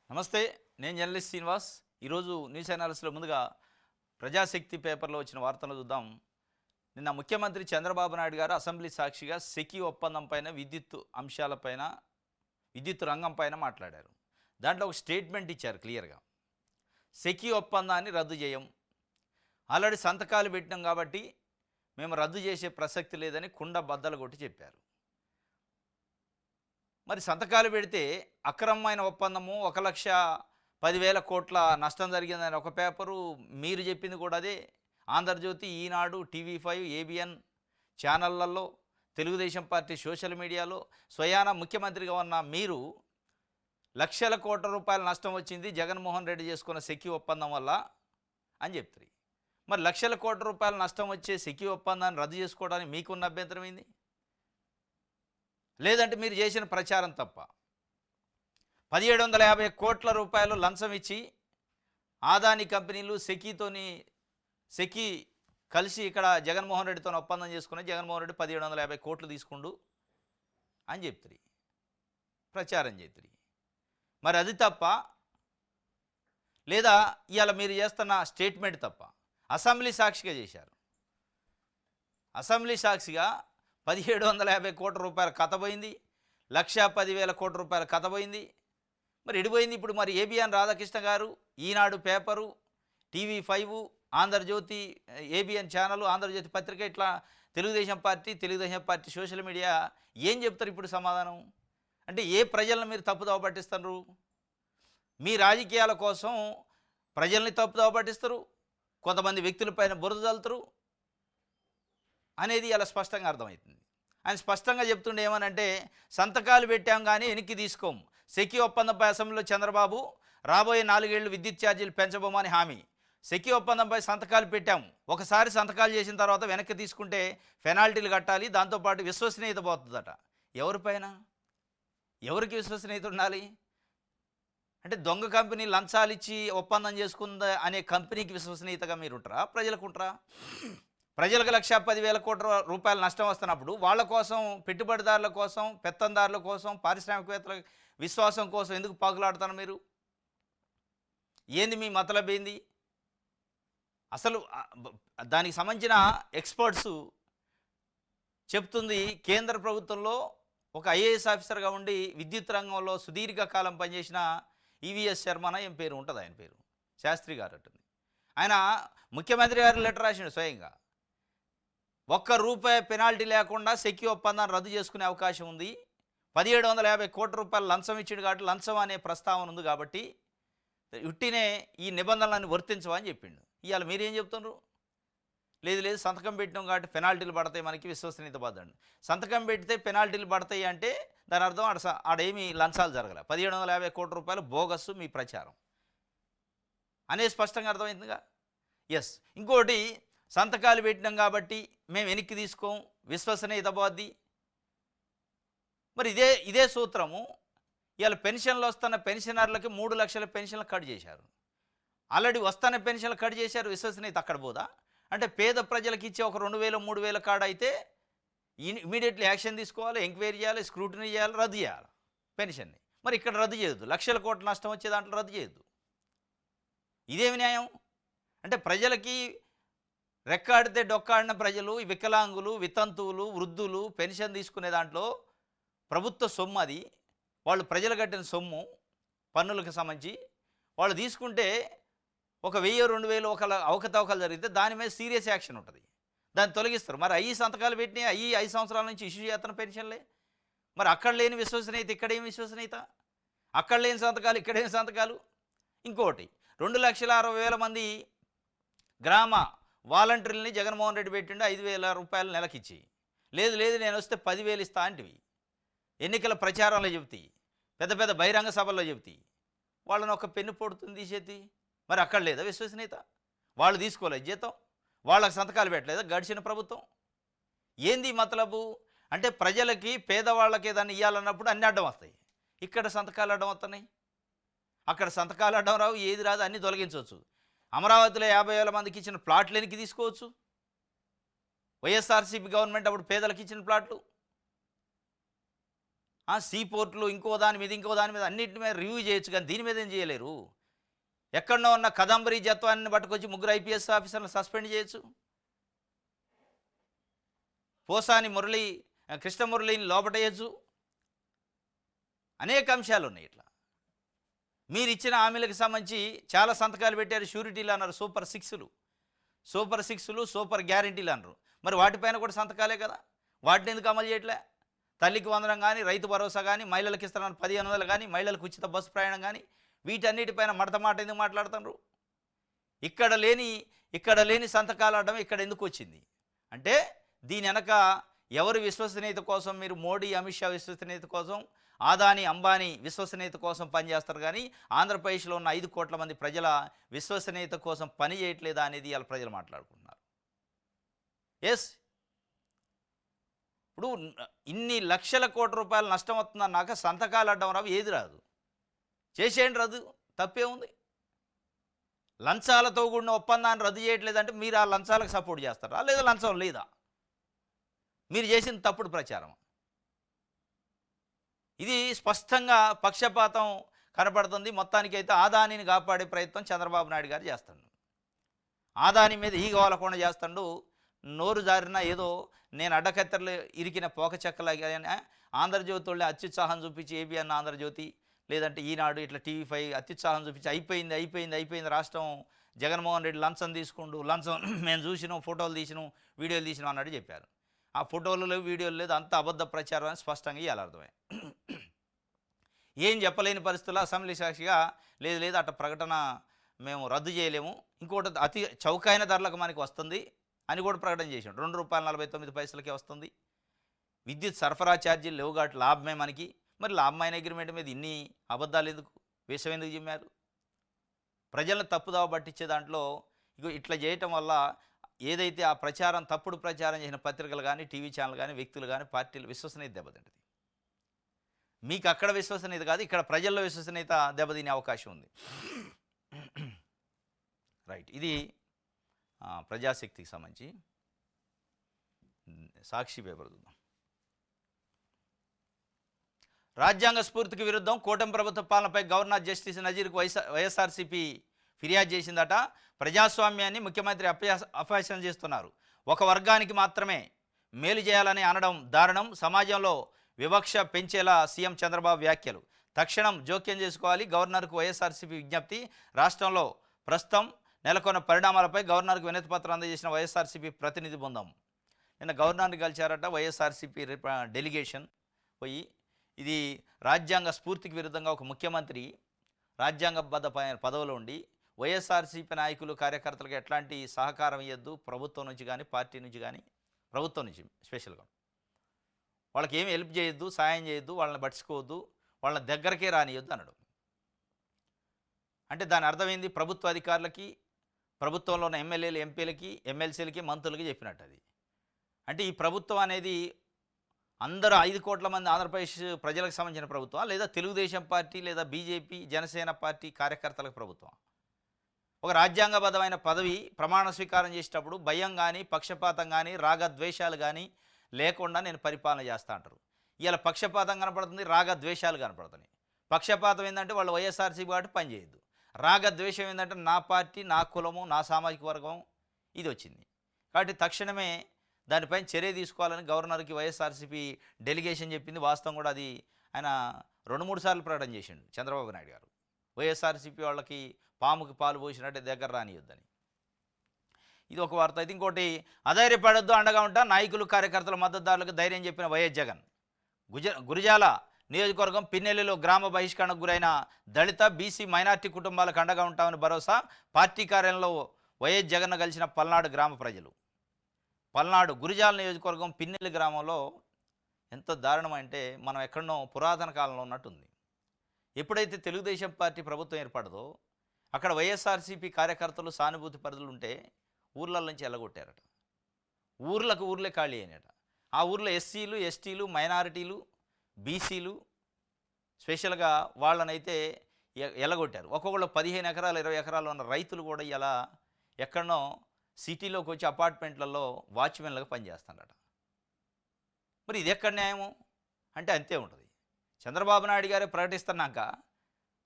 నమస్తే. నేను జర్నలిస్ట్ శ్రీనివాస్. ఈరోజు న్యూస్ అనాలిసిస్లో ముందుగా ప్రజాశక్తి పేపర్లో వచ్చిన వార్తలు చూద్దాం. నిన్న ముఖ్యమంత్రి చంద్రబాబు నాయుడు గారు అసెంబ్లీ సాక్షిగా సెకీ ఒప్పందం పైన విద్యుత్ రంగం పైన మాట్లాడారు. దాంట్లో ఒక స్టేట్మెంట్ ఇచ్చారు క్లియర్గా. సెకీ ఒప్పందాన్ని రద్దు చేయం, ఆల్రెడీ సంతకాలు పెట్టినాం కాబట్టి మేము రద్దు చేసే ప్రసక్తి లేదని కుండ బద్దలు కొట్టి చెప్పారు. మరి సంతకాలు పెడితే అక్రమమైన ఒప్పందము 1,10,000 కోట్ల నష్టం జరిగిందని ఒక పేపరు, మీరు చెప్పింది కూడా అదే. ఆంధ్రజ్యోతి, ఈనాడు, టీవీ5, ఏబిఎన్ ఛానళ్లలో, తెలుగుదేశం పార్టీ సోషల్ మీడియాలో స్వయాన ముఖ్యమంత్రిగా ఉన్న మీరు లక్షల కోట్ల రూపాయల నష్టం వచ్చింది జగన్మోహన్ రెడ్డి చేసుకున్న సెకీ ఒప్పందం వల్ల అని చెప్తారు. మరి లక్షల కోట్ల రూపాయల నష్టం వచ్చే సెకీ ఒప్పందాన్ని రద్దు చేసుకోవడానికి మీకున్న అభ్యంతరం ఏంది? లేదంటే మీరు చేసిన ప్రచారం తప్ప? 1,750 కోట్ల రూపాయలు లంచం ఇచ్చి ఆదాని కంపెనీలు సెకీ కలిసి ఇక్కడ జగన్మోహన్ రెడ్డితో ఒప్పందం చేసుకుని జగన్మోహన్ రెడ్డి 1,750 కోట్లు తీసుకుండు అని చెప్తారు, ప్రచారం చేస్తారు. మరి అది తప్ప, లేదా ఇవాళ మీరు చేస్తున్న స్టేట్మెంట్ తప్ప? అసెంబ్లీ సాక్షిగా చేశారు. అసెంబ్లీ సాక్షిగా 1,750 కోట్ల రూపాయల కథ పోయింది, 1,10,000 కోట్ల రూపాయల కథ పోయింది. మరి ఎడిపోయింది ఇప్పుడు? మరి ఏబిఎన్ రాధాకృష్ణ గారు, ఈనాడు paper, TV5, Andhra Jyothi, ABN channel, Andhra Jyothi పత్రిక, ఇట్లా తెలుగుదేశం పార్టీ సోషల్ మీడియా ఏం చెప్తారు ఇప్పుడు సమాధానం? అంటే ఏ ప్రజలను మీరు తప్పుదోవ పట్టిస్తారు? మీ రాజకీయాల కోసం ప్రజల్ని తప్పుదోవ పట్టిస్తారు, కొంతమంది వ్యక్తులపైన బురద చల్లుతారు అనేది అలా స్పష్టంగా అర్థమవుతుంది. ఆయన స్పష్టంగా చెప్తుండే ఏమనంటే, సంతకాలు పెట్టాం కానీ వెనక్కి తీసుకోం. సెకీ ఒప్పందంపై అసెంబ్లీలో చంద్రబాబు రాబోయే 4 ఏళ్లు విద్యుత్ ఛార్జీలు పెంచబోమని హామీ. సెకీ ఒప్పందంపై సంతకాలు పెట్టాం, ఒకసారి సంతకాలు చేసిన తర్వాత వెనక్కి తీసుకుంటే పెనాల్టీలు కట్టాలి, దాంతోపాటు విశ్వసనీయత పోతుందట. ఎవరిపైన? ఎవరికి విశ్వసనీయత ఉండాలి? అంటే దొంగ కంపెనీ లంచాలు ఇచ్చి ఒప్పందం చేసుకుందా అనే కంపెనీకి విశ్వసనీయతగా మీరు ఉంటారా? ప్రజలకు ఉంటారా? ప్రజలకు 1,10,000 కోట్ల రూపాయల నష్టం వస్తున్నప్పుడు వాళ్ళ కోసం, పెట్టుబడిదారుల కోసం, పెత్తందారుల కోసం, పారిశ్రామికవేత్తల విశ్వాసం కోసం ఎందుకు పాకులాడుతారు మీరు? ఏంది మీ మతలబ్ ఏంది అసలు? దానికి సంబంధించిన ఎక్స్పర్ట్స్ చెప్తుంది, కేంద్ర ప్రభుత్వంలో ఒక ఐఏఎస్ ఆఫీసర్గా ఉండి విద్యుత్ రంగంలో సుదీర్ఘకాలం పనిచేసిన ఈవీఎస్ శర్మన ఏం పేరు ఉంటుంది, ఆయన పేరు శాస్త్రి గారు ఉంటుంది. ఆయన ముఖ్యమంత్రి గారు లెటర్ రాసిండు స్వయంగా. ₹1 పెనాల్టీ లేకుండా సెకీ ఒప్పందాన్ని రద్దు చేసుకునే అవకాశం ఉంది, 1,750 కోట్ల రూపాయలు లంచం ఇచ్చాడు కాబట్టి, లంచం అనే ప్రస్తావన ఉంది కాబట్టి ఉట్టినే ఈ నిబంధనలను వర్తించవని చెప్పిండు. ఇవాళ మీరేం చెప్తున్నారు? లేదు సంతకం పెట్టినాం కాబట్టి పెనాల్టీలు పడతాయి, మనకి విశ్వసనీయత పడ్డండి. సంతకం పెడితే పెనాల్టీలు పడతాయి అంటే దాని అర్థం ఆడేమీ లంచాలు జరగలే, 1,750 కోట్ల రూపాయలు బోగస్సు మీ ప్రచారం అనేది స్పష్టంగా అర్థమైందిగా. ఎస్, ఇంకోటి, సంతకాలు పెట్టినాం కాబట్టి మేము వెనక్కి తీసుకోం, విశ్వసనీయత పోద్ది. మరి ఇదే సూత్రము ఇవాళ పెన్షన్లు వస్తున్న పెన్షనర్లకి 3 లక్షల పెన్షన్లు కట్ చేశారు. ఆల్రెడీ వస్తున్న పెన్షన్లు కట్ చేశారు, విశ్వసనీయత అక్కడ పోదా? అంటే పేద ప్రజలకు ఇచ్చే ఒక 2,000, 3,000 కార్డు అయితే ఇమీడియట్లీ యాక్షన్ తీసుకోవాలి, ఎంక్వైరీ చేయాలి, స్క్రూటినీ చేయాలి, రద్దు చేయాలి పెన్షన్ని. మరి ఇక్కడ రద్దు చేయొద్దు, లక్షల కోట్ల నష్టం వచ్చే దాంట్లో రద్దు చేయొద్దు. ఇదేమి న్యాయం? అంటే ప్రజలకి రెక్కాడితే డొక్కాడిన ప్రజలు, వికలాంగులు, వితంతువులు, వృద్ధులు పెన్షన్ తీసుకునే దాంట్లో ప్రభుత్వ సొమ్ము, అది వాళ్ళు ప్రజలు కట్టిన సొమ్ము, పన్నులకు సంబంధించి వాళ్ళు తీసుకుంటే ఒక 1,000, 2,000 అవకతవకలు జరిగితే దాని మీద సీరియస్ యాక్షన్ ఉంటుంది, దాన్ని తొలగిస్తారు. మరి 5 సంతకాలు పెట్టినాయి, 5 సంవత్సరాల నుంచి ఇష్యూ చేస్తున్న పెన్షన్లే. మరి అక్కడ లేని విశ్వసనీయత ఇక్కడేం విశ్వసనీయత? అక్కడ లేని సంతకాలు ఇక్కడేం సంతకాలు? ఇంకోటి, 2,60,000 మంది గ్రామ వాలంటీర్లని జగన్మోహన్ రెడ్డి పెట్టిండు 5,000 రూపాయలు నెలకిచ్చి. లేదు నేను వస్తే 10,000 ఇస్తా అంటివి, ఎన్నికల ప్రచారంలో చెబుతాయి, పెద్ద బహిరంగ సభల్లో చెబుతాయి. వాళ్ళని ఒక పెన్ను పొడుతుంది తీసేది. మరి అక్కడ లేదా విశ్వసనీయత? వాళ్ళు తీసుకోలేదు జీతం, వాళ్ళకి సంతకాలు పెట్టలేదా గడిచిన ప్రభుత్వం? ఏంది మతలబు? అంటే ప్రజలకి, పేదవాళ్ళకి ఏదైనా ఇవ్వాలన్నప్పుడు అన్ని అడ్డం వస్తాయి, ఇక్కడ సంతకాలు అడ్డం వస్తున్నాయి, అక్కడ సంతకాలు అడ్డం రావు, ఏది రాదు, అన్నీ తొలగించవచ్చు. అమరావతిలో 50,000 మందికి ఇచ్చిన ప్లాట్లు వెనక్కి తీసుకోవచ్చు, వైఎస్ఆర్సీపీ గవర్నమెంట్ అప్పుడు పేదలకు ఇచ్చిన ప్లాట్లు. సీ పోర్టులు ఇంకో దాని మీద అన్నింటి మీద రివ్యూ చేయొచ్చు, కానీ దీని మీద ఏం చేయలేరు. ఎక్కడో ఉన్న కదంబరి జత్వాన్ని పట్టుకొచ్చి 3 ఐపీఎస్ ఆఫీసర్లను సస్పెండ్ చేయొచ్చు. పోసాని కృష్ణమురళిని లోపటేయచ్చు. అనేక అంశాలు ఉన్నాయి. ఇట్లా మీరు ఇచ్చిన హామీలకు సంబంధించి చాలా సంతకాలు పెట్టారు. షూరిటీలు అన్నారు, సూపర్ సిక్స్లు, సూపర్ గ్యారంటీలు అన్నారు. మరి వాటిపైన కూడా సంతకాలే కదా, వాటిని ఎందుకు అమలు చేయట్లే? తల్లికి వందనం కానీ, రైతు భరోసా కానీ, మహిళలకు ఇస్తారని 1500 కానీ, మహిళలకు ఉచిత బస్సు ప్రయాణం కానీ, వీటన్నిటిపైన మాట ఎందుకు మాట్లాడుతున్నారు? ఇక్కడ లేని సంతకాలు ఆడడం ఇక్కడ ఎందుకు వచ్చింది అంటే, దీని వెనక ఎవరి విశ్వసనీయత కోసం? మీరు మోడీ, అమిత్ షా విశ్వసనీయత కోసం, ఆదాని, అంబానీ విశ్వసనీయత కోసం పనిచేస్తారు, కానీ ఆంధ్రప్రదేశ్లో ఉన్న 5 కోట్ల మంది ప్రజల విశ్వసనీయత కోసం పని చేయట్లేదా అనేది ఇలా ప్రజలు మాట్లాడుకుంటున్నారు. ఎస్, ఇప్పుడు ఇన్ని లక్షల కోట్ల రూపాయలు నష్టం వస్తుందన్నాక సంతకాలు అడ్డం రావు, ఏది రాదు, చేసేయండి, రద్దు, తప్పే ఉంది. లంచాలతో కూడిన ఒప్పందాన్ని రద్దు చేయట్లేదంటే మీరు ఆ లంచాలకు సపోర్ట్ చేస్తారా, లేదా లంచం లేదా? మీరు చేసిన తప్పుడు ప్రచారం ఇది. స్పష్టంగా పక్షపాతం కనపడుతుంది. మొత్తానికైతే ఆదానిని కాపాడే ప్రయత్నం చంద్రబాబు నాయుడు గారు చేస్తాడు. ఆదాని మీద ఈగవాలకుండా చేస్తాడు. నోరు జారిన ఏదో నేను అడ్డకత్తెరలు ఇరికిన పోక చెక్కలాగా ఆంధ్రజ్యోతి వాళ్ళని అత్యుత్సాహం చూపించి, ఏబిఎన్ ఆంధ్రజ్యోతి లేదంటే ఈనాడు ఇట్లా టీవీ5 అత్యుత్సాహం చూపించి అయిపోయింది రాష్ట్రం, జగన్మోహన్ రెడ్డి లంచం లంచం మేము చూసినాం, ఫోటోలు తీసినాం, వీడియోలు తీసినాం అన్నట్టు చెప్పారు. ఆ ఫోటోలు లేవు, వీడియోలు లేదు, అంత అబద్ధ ప్రచారం అని స్పష్టంగా ఇవాళ అర్థమే. ఏం చెప్పలేని పరిస్థితుల్లో అసెంబ్లీ సాక్షిగా లేదు అట్ట ప్రకటన మేము రద్దు చేయలేము, ఇంకోటి అతి చౌకైన ధరలకు మనకి వస్తుంది అని కూడా ప్రకటన చేసాడు. ₹2.49 వస్తుంది. విద్యుత్ సరఫరా ఛార్జీలు లేవు కాబట్టి లాభమే మనకి. మరి లాభమైన అగ్రిమెంట్ మీద ఇన్ని అబద్ధాలు ఎందుకు, విషయం ఎందుకు చెప్పారు? ప్రజలను తప్పుదావ పట్టించే దాంట్లో ఇట్లా చేయటం వల్ల ఏదైతే ఆ ప్రచారం, తప్పుడు ప్రచారం చేసిన పత్రికలు కానీ, టీవీ ఛానల్ కానీ, వ్యక్తులు కానీ, పార్టీలు విశ్వసనీయత దెబ్బతింటుంది. మీకు అక్కడ విశ్వసనీయత కాదు, ఇక్కడ ప్రజల్లో విశ్వసనీయత దెబ్బతినే అవకాశం ఉంది. రైట్, ఇది ప్రజాశక్తికి సంబంధించి. సాక్షి పేపర్ చూద్దాం. రాజ్యాంగ స్ఫూర్తికి విరుద్ధం కూటమి ప్రభుత్వ పాలనపై గవర్నర్ జస్టిస్ నజీర్కు వైఎస్ఆర్సీపీ ఫిర్యాదు చేసిందట. ప్రజాస్వామ్యాన్ని ముఖ్యమంత్రి అపహాస్యం చేస్తున్నారు. ఒక వర్గానికి మాత్రమే మేలు చేయాలని అనడం దారుణం. సమాజంలో వివక్ష పెంచేలా సీఎం చంద్రబాబు వ్యాఖ్యలు. తక్షణం జోక్యం చేసుకోవాలి. గవర్నర్కు వైఎస్ఆర్సీపీ విజ్ఞప్తి. రాష్ట్రంలో ప్రస్తుతం నెలకొన్న పరిణామాలపై గవర్నర్కు వినతి పత్రం అందజేసిన వైఎస్ఆర్సీపీ ప్రతినిధి బృందం నిన్న గవర్నర్ని కలిశారట. వైఎస్ఆర్సీపీ డెలిగేషన్ పోయి, ఇది రాజ్యాంగ స్ఫూర్తికి విరుద్ధంగా ఒక ముఖ్యమంత్రి రాజ్యాంగబద్ధ పదవిలో ఉండి వైఎస్ఆర్సీపీ నాయకులు, కార్యకర్తలకు ఎట్లాంటి సహకారం ఇవ్వద్దు, ప్రభుత్వం నుంచి కానీ, పార్టీ నుంచి కానీ, ప్రభుత్వం నుంచి స్పెషల్గా వాళ్ళకి ఏమి హెల్ప్ చేయొద్దు, సాయం చేయొద్దు, వాళ్ళని పట్టించుకోవద్దు, వాళ్ళని దగ్గరకే రానియొద్దు అనడం. అంటే దాని అర్థమైంది, ప్రభుత్వ అధికారులకి, ప్రభుత్వంలో ఉన్న ఎమ్మెల్యేలు, ఎంపీలకి, ఎమ్మెల్సీలకి, మంత్రులకి చెప్పినట్టు. అది అంటే ఈ ప్రభుత్వం అనేది అందరూ 5 కోట్ల మంది ఆంధ్రప్రదేశ్ ప్రజలకు సంబంధించిన ప్రభుత్వం, లేదా తెలుగుదేశం పార్టీ, లేదా బీజేపీ, జనసేన పార్టీ కార్యకర్తలకు ప్రభుత్వం. ఒక రాజ్యాంగబద్ధమైన పదవి ప్రమాణ స్వీకారం చేసేటప్పుడు భయం కానీ, పక్షపాతం కానీ, రాగద్వేషాలు కానీ లేకుండా నేను పరిపాలన చేస్తా అంటారు. ఇలా పక్షపాతం కనపడుతుంది, రాగద్వేషాలు కనపడుతున్నాయి. పక్షపాతం ఏంటంటే వాళ్ళు వైఎస్ఆర్సీపీ కాబట్టి పనిచేయద్దు. రాగద్వేషం ఏంటంటే నా పార్టీ, నా కులము, నా సామాజిక వర్గం, ఇది వచ్చింది. కాబట్టి తక్షణమే దానిపైన చర్య తీసుకోవాలని గవర్నర్కి వైఎస్ఆర్సీపీ డెలిగేషన్ చెప్పింది. వాస్తవం కూడా అది ఆయన 2-3 సార్లు ప్రకటన చేసిండు చంద్రబాబు నాయుడు గారు. వైఎస్ఆర్సీపీ వాళ్ళకి పాముకి పాలు పోసినట్టే దగ్గర రానియొద్దని. ఇది ఒక వార్త. అయితే ఇంకోటి, అధైర్యపడొద్దు, అండగా ఉంటా, నాయకులు, కార్యకర్తల మద్దతుదారులకు ధైర్యం చెప్పిన వైఎస్ జగన్. గురిజాల నియోజకవర్గం పిన్నెల్లిలో గ్రామ బహిష్కరణకు గురైన దళిత, బీసీ, మైనార్టీ కుటుంబాలకు అండగా ఉంటామని భరోసా. పార్టీ కార్యాలయంలో వైఎస్ జగన్ కలిసిన పల్నాడు గ్రామ ప్రజలు. పల్నాడు గురిజాల నియోజకవర్గం పిన్నెల్లి గ్రామంలో ఎంత దారుణం అంటే, మనం ఎక్కడనో పురాతన కాలంలో ఉన్నట్టుంది. ఎప్పుడైతే తెలుగుదేశం పార్టీ ప్రభుత్వం ఏర్పడదో అక్కడ వైఎస్ఆర్సీపీ కార్యకర్తలు, సానుభూతి పరిధులు ఉంటే ఊర్ల నుంచి ఎల్లగొట్టారట. ఊర్లే ఖాళీ అయినట. ఆ ఊర్లో ఎస్సీలు, ఎస్టీలు, మైనారిటీలు, బీసీలు స్పెషల్గా వాళ్ళనైతే ఎల్లగొట్టారు. ఒక్కొక్కళ్ళు 15 ఎకరాలు, 20 ఎకరాలు ఉన్న రైతులు కూడా ఇలా ఎక్కడనో సిటీలోకి వచ్చి అపార్ట్మెంట్లలో వాచ్మెన్లుగా పనిచేస్తున్నారట. మరి ఇది ఎక్కడ న్యాయము అంటే అంతే ఉంటుంది. చంద్రబాబు నాయుడు గారే ప్రకటిస్తున్నాక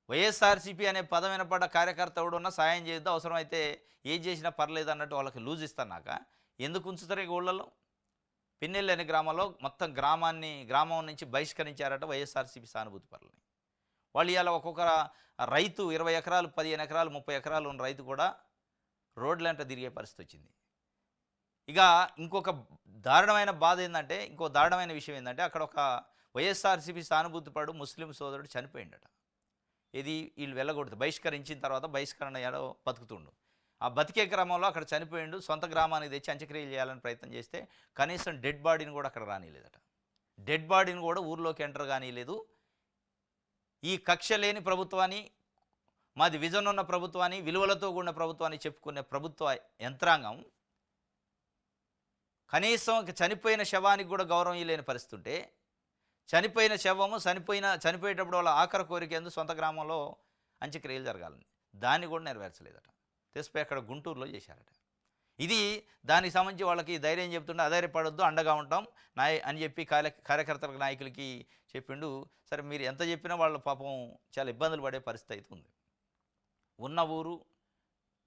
వైఎస్ఆర్సీపీ అనే పదం వినపడ్డ కార్యకర్త ఎవడున్నా సాయం చేయొద్దు, అవసరమైతే ఏం చేసినా పర్లేదు అన్నట్టు వాళ్ళకి లూజ్ ఇస్తున్నాక ఎందుకు ఉంచుతారు ఈ ఊళ్ళలో? పిన్నెల్లి అనే గ్రామంలో మొత్తం గ్రామం నుంచి బహిష్కరించారట వైఎస్ఆర్సీపీ సానుభూతి పరులని. వాళ్ళు ఇవాళ ఒక్కొక్క రైతు 20 ఎకరాలు 15 ఎకరాలు 30 ఎకరాలు ఉన్న రైతు కూడా రోడ్లంట తిరిగే పరిస్థితి వచ్చింది. ఇక ఇంకొక దారుణమైన బాధ ఏంటంటే, ఇంకో దారుణమైన విషయం ఏంటంటే, అక్కడ ఒక వైఎస్ఆర్సీపీ సానుభూతి పడు ముస్లిం సోదరుడు చనిపోయిండట. ఇది వీళ్ళు వెళ్ళకూడదు, బహిష్కరించిన తర్వాత బహిష్కరణ ఏడో బతుకుతుండు. ఆ బతికే క్రమంలో అక్కడ చనిపోయిండు. సొంత గ్రామానికి తెచ్చి అంత్యక్రియలు చేయాలని ప్రయత్నం చేస్తే కనీసం డెడ్ బాడీని కూడా అక్కడ రానిలేదట. డెడ్ బాడీని కూడా ఊర్లోకి ఎంటర్ కానీలేదు. ఈ కక్ష లేని ప్రభుత్వాన్ని, మాది విజన్ ఉన్న ప్రభుత్వాన్ని, విలువలతో కూడిన ప్రభుత్వాన్ని చెప్పుకునే ప్రభుత్వ యంత్రాంగం కనీసం చనిపోయిన శవానికి కూడా గౌరవం ఇవ్వలేని పరిస్థితి ఉంటే, చనిపోయిన శవము చనిపోయేటప్పుడు వాళ్ళ ఆఖరి కోరిక ఎందుకు సొంత గ్రామంలో అంత్యక్రియలు జరగాలని, దాన్ని కూడా నెరవేర్చలేదట. తెసిపోయి అక్కడ గుంటూరులో చేశారట. ఇది దానికి సంబంధించి వాళ్ళకి ధైర్యం చెప్తుంటే, అధైర్యపడొద్దు, అండగా ఉంటాం అని చెప్పి కార్యకర్తలకు నాయకులకి చెప్పిండు. సరే, మీరు ఎంత చెప్పినా వాళ్ళ పాపం చాలా ఇబ్బందులు పడే పరిస్థితి అవుతుంది. ఉన్న ఊరు,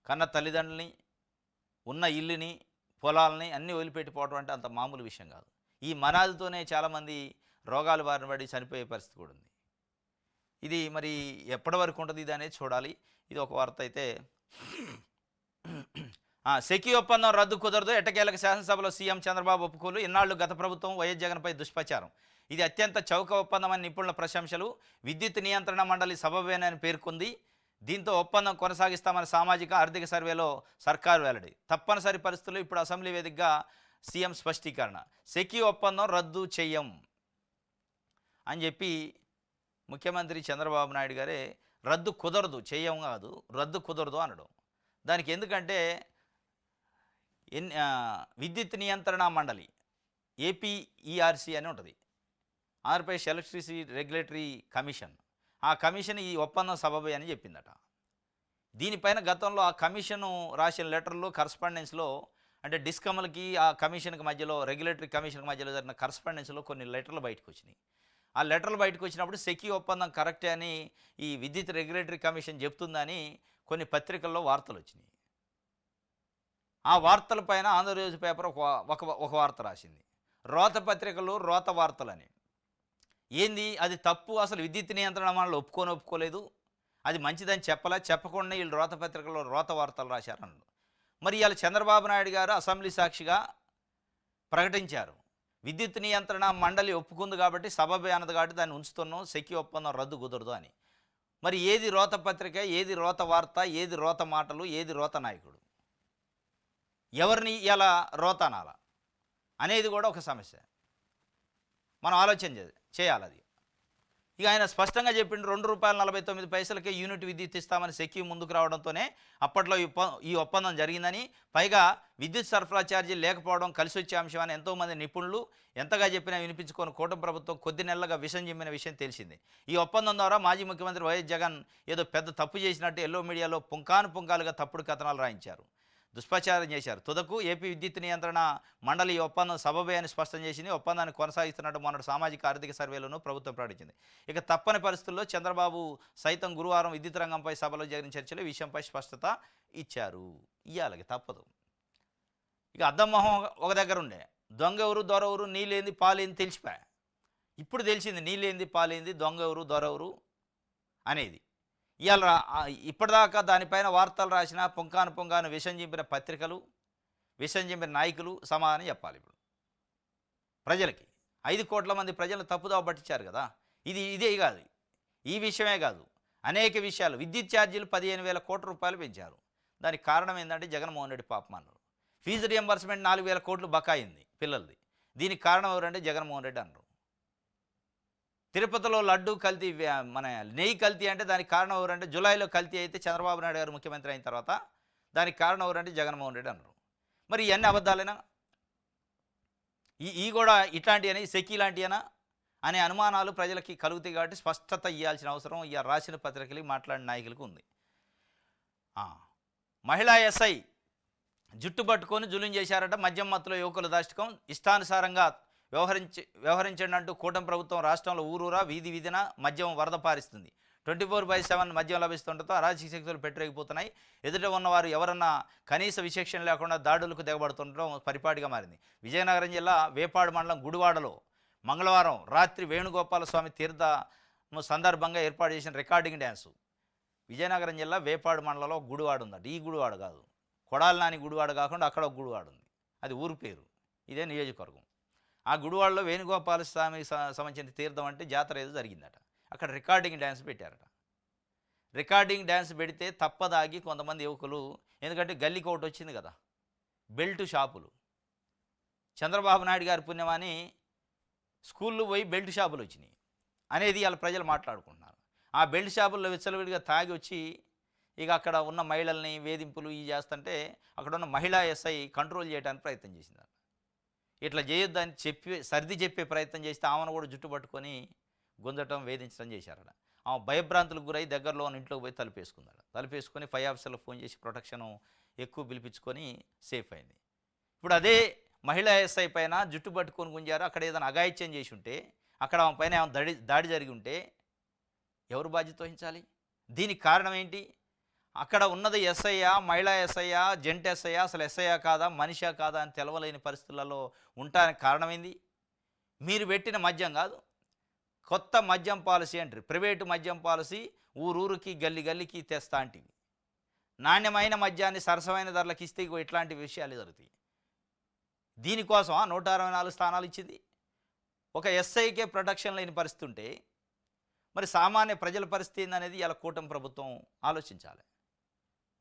కన్న తల్లిదండ్రులని, ఉన్న ఇల్లుని, పొలాలని అన్నీ వదిలిపెట్టిపోవడం అంటే అంత మామూలు విషయం కాదు. ఈ మనాదితోనే చాలామంది రోగాలు బారిన పడి చనిపోయే పరిస్థితి కూడా ఉంది. ఇది మరి ఎప్పటి వరకు ఉంటుంది ఇది అనేది చూడాలి. ఇది ఒక వార్త అయితే. సెకీ ఒప్పందం రద్దు కుదరదు, ఎట్టకేలకు శాసనసభలో సీఎం చంద్రబాబు ఒప్పుకోలు. ఇన్నాళ్లు గత ప్రభుత్వం వైఎస్ జగన్పై దుష్ప్రచారం. ఇది అత్యంత చౌక ఒప్పందం అని నిపుణుల ప్రశంసలు. విద్యుత్ నియంత్రణ మండలి సబబేనని పేర్కొంది. దీంతో ఒప్పందం కొనసాగిస్తామని సామాజిక ఆర్థిక సర్వేలో సర్కారు వెల్లడి. తప్పనిసరి పరిస్థితుల్లో ఇప్పుడు అసెంబ్లీ వేదికగా సీఎం స్పష్టీకరణ. సెకీ ఒప్పందం రద్దు చెయ్యం అని చెప్పి ముఖ్యమంత్రి చంద్రబాబు నాయుడు గారే రద్దు కుదరదు, చెయ్యం కాదు, రద్దు కుదరదు అనడం. దానికి ఎందుకంటే విద్యుత్ నియంత్రణ మండలి ఏపీఈఆర్సీ అని ఉంటుంది, ఆంధ్రప్రదేశ్ ఎలక్ట్రిసిటీ రెగ్యులేటరీ కమిషన్. ఆ కమిషన్ ఈ ఒప్పందం సబబే అని చెప్పిందట. దీనిపైన గతంలో ఆ కమిషను రాసిన లెటర్లో, కరస్పాండెన్స్లో, అంటే డిస్కమ్లకి ఆ కమిషన్కి మధ్యలో, రెగ్యులేటరీ కమిషన్కి మధ్యలో జరిగిన కరస్పాండెన్స్లో కొన్ని లెటర్లు బయటకు వచ్చినాయి. ఆ లెటర్లు బయటకు వచ్చినప్పుడు సెకీ ఒప్పందం కరెక్టే అని ఈ విద్యుత్ రెగ్యులేటరీ కమిషన్ చెప్తుందని కొన్ని పత్రికల్లో వార్తలు వచ్చినాయి. ఆ వార్తల పైన ఆంధ్రజ్యోతి పేపర్ ఒక వార్త రాసింది. రోత పత్రికలు రోత వార్తలని. ఏంది అది తప్పు, అసలు విద్యుత్ నియంత్రణ మండలి ఒప్పుకోలేదు, అది మంచిదని చెప్పకుండా వీళ్ళు రోత పత్రికల్లో రోత వార్తలు రాశారన్నారు. మరి ఇవాళ చంద్రబాబు నాయుడు గారు అసెంబ్లీ సాక్షిగా ప్రకటించారు, విద్యుత్ నియంత్రణ మండలి ఒప్పుకుంది కాబట్టి, సబబే అన్నది కాబట్టి దాన్ని ఉంచుతున్నాం, సెకీ ఒప్పందం రద్దు కుదరదు అని. మరి ఏది రోత పత్రిక, ఏది రోత వార్త, ఏది రోత మాటలు, ఏది రోత నాయకుడు, ఎవరిని ఇలా రోత అనాలా అనేది కూడా ఒక సమస్య. మనం ఆలోచన చేయాలి. అది ఇక ఆయన స్పష్టంగా చెప్పిండు, ₹2.49 యూనిట్ విద్యుత్ ఇస్తామని సెకీ ముందుకు రావడంతోనే అప్పట్లో ఈ ఒప్పందం జరిగిందని, పైగా విద్యుత్ సరఫరా ఛార్జీలు లేకపోవడం కలిసి వచ్చే అంశం అని ఎంతోమంది నిపుణులు ఎంతగా చెప్పినా వినిపించుకొని కూటమి ప్రభుత్వం కొద్ది నెలలుగా విషం జిమ్మిన విషయం తెలిసింది. ఈ ఒప్పందం ద్వారా మాజీ ముఖ్యమంత్రి వైఎస్ జగన్ ఏదో పెద్ద తప్పు చేసినట్టు ఎల్లో మీడియాలో పుంకాలుగా తప్పుడు కథనాలు రాయించారు, దుష్ప్రచారం చేశారు. తుదకు ఏపీ విద్యుత్ నియంత్రణ మండలి ఈ ఒప్పందం సబబే అని స్పష్టం చేసింది. ఒప్పందాన్ని కొనసాగిస్తున్నట్టు మొన్నటి సామాజిక ఆర్థిక సర్వేలోనూ ప్రభుత్వం ప్రకటించింది. ఇక తప్పని పరిస్థితుల్లో చంద్రబాబు సైతం గురువారం విద్యుత్ రంగంపై సభలో జరిగిన చర్చలో ఈ విషయంపై స్పష్టత ఇచ్చారు. ఇయ్యాలకి తప్పదు. ఇక అద్దమ్మొహం ఒక దగ్గర ఉండే, దొంగెవరు దొరెవరు, నీళ్ళేంది పాలేంది తెలిసిపోయా. ఇప్పుడు తెలిసింది నీళ్ళేంది పాలేంది, దొంగెవరు దొరెవరు అనేది. ఇవాళ ఇప్పటిదాకా దానిపైన వార్తలు రాసిన పుంకాను విషం చింపిన పత్రికలు, విషం చింపిన నాయకులు సమాధానం చెప్పాలి. ఇప్పుడు ప్రజలకి 5 కోట్ల మంది ప్రజలను తప్పుదావ పట్టించారు కదా. ఇదే కాదు, ఈ విషయమే కాదు, అనేక విషయాలు. విద్యుత్ ఛార్జీలు 15,000 కోట్ల రూపాయలు పెంచారు. దానికి కారణం ఏంటంటే జగన్మోహన్ రెడ్డి పాపం అన్నారు. ఫీజు రియంబర్స్మెంట్ 4,000 కోట్లు బకాయింది పిల్లలది. దీనికి కారణం ఎవరంటే జగన్మోహన్ రెడ్డి అన్నారు. తిరుపతిలో లడ్డు కల్తీ, మన నెయ్యి కల్తీ అంటే దానికి కారణం ఎవరంటే, జూలైలో కల్తీ అయితే చంద్రబాబు నాయుడు గారు ముఖ్యమంత్రి అయిన తర్వాత దానికి కారణం ఎవరంటే జగన్మోహన్ రెడ్డి అన్నారు. మరి ఇవన్నీ అబద్ధాలేనా? ఈ కూడా ఇట్లాంటి అని సెకీ లాంటివనా అనే అనుమానాలు ప్రజలకి కలుగుతాయి. కాబట్టి స్పష్టత ఇవ్వాల్సిన అవసరం ఈ రాసిన పత్రికలకి, మాట్లాడిన నాయకులకు ఉంది. మహిళా ఎస్ఐ జుట్టు పట్టుకొని జులుం చేశారట. మద్యం మత్తులో యువకుల దాష్టికం. ఇష్టానుసారంగా వ్యవహరించండి అంటూ కూటమి ప్రభుత్వం రాష్ట్రంలో ఊరూరా వీధి వీధిన మద్యం వరద పారిస్తుంది. 24/7 మద్యం లభిస్తుండటంతో అరాచక శక్తులు పెట్టరేగిపోతున్నాయి. ఎదుట ఉన్నవారు ఎవరన్నా కనీస విచక్షణ లేకుండా దాడులకు దిగబడుతుండటం పరిపాటిగా మారింది. విజయనగరం జిల్లా వేపాడు మండలం గుడివాడలో మంగళవారం రాత్రి వేణుగోపాల స్వామి తీర్థం సందర్భంగా ఏర్పాటు చేసిన రికార్డింగ్ డ్యాన్సు. విజయనగరం జిల్లా వేపాడు మండలంలో గుడివాడ ఉందట. ఈ గుడివాడ కాదు, కొడాలి నాని గుడివాడ కాకుండా అక్కడ ఒక గుడివాడ ఉంది. అది ఊరు పేరు, ఇదే నియోజకవర్గం. ఆ గుడివాడలో వేణుగోపాల స్వామికి సంబంధించిన తీర్థం అంటే జాతర ఏదో జరిగిందట. అక్కడ రికార్డింగ్ డ్యాన్స్ పెట్టారట. రికార్డింగ్ డ్యాన్స్ పెడితే తప్పదాగి కొంతమంది యువకులు, ఎందుకంటే గల్లీకి ఒకటి వచ్చింది కదా, బెల్ట్ షాపులు. చంద్రబాబు నాయుడు గారి పుణ్యమని స్కూళ్ళు పోయి బెల్ట్ షాపులు వచ్చినాయి అనేది వాళ్ళ ప్రజలు మాట్లాడుకుంటున్నారు. ఆ బెల్ట్ షాపుల్లో విచ్చలవిడిగా తాగి వచ్చి ఇక అక్కడ ఉన్న మహిళల్ని వేధింపులు ఇవి చేస్తుంటే అక్కడ ఉన్న మహిళా ఎస్ఐ కంట్రోల్ చేయడానికి ప్రయత్నం చేసింది. ఇట్లా చేయొద్దని సర్ది చెప్పే ప్రయత్నం చేస్తే ఆమెను కూడా జుట్టు పట్టుకొని గుంజటం, వేధించడం చేశారట. ఆమె భయభ్రాంతులకు గురై దగ్గరలో ఉన్న ఇంట్లోకి పోయి తలుపేసుకుందాడు. తలుపేసుకొని 5 ఆఫీసర్లకు ఫోన్ చేసి ప్రొటెక్షన్ ఎక్కువ పిలిపించుకొని సేఫ్ అయింది. ఇప్పుడు అదే మహిళా ఎస్ఐ పైన జుట్టు పట్టుకొని గుంజారు. అక్కడ ఏదైనా అఘాయిత్యం చేసి ఉంటే, అక్కడ ఆమె పైన ఏమైనా దాడి జరిగి ఉంటే ఎవరు బాధ్యత వహించాలి? దీనికి కారణం ఏంటి? అక్కడ ఉన్నది ఎస్ఐయా, మహిళా ఎస్ఐయా, జెంట్ ఎస్ఐయా, అసలు ఎస్ఐయా కాదా, మనిషా కాదా అని తెలవలేని పరిస్థితులలో ఉండడానికి కారణమైంది మీరు పెట్టిన మద్యం కాదు, కొత్త మద్యం పాలసీ అంటారు. ప్రైవేటు మద్యం పాలసీ ఊరూరికి గల్లి గల్లికి తెస్తా అంటివి. నాణ్యమైన మద్యాన్ని సరసమైన ధరలకు ఇస్తే ఇట్లాంటి విషయాలు జరుగుతాయి. దీనికోసం 164 స్థానాలు ఇచ్చింది. ఒక ఎస్ఐకే ప్రొటెక్షన్ లేని పరిస్థితి ఉంటే మరి సామాన్య ప్రజల పరిస్థితి ఏందనేది ఇలా కూటమి ప్రభుత్వం ఆలోచించాలి.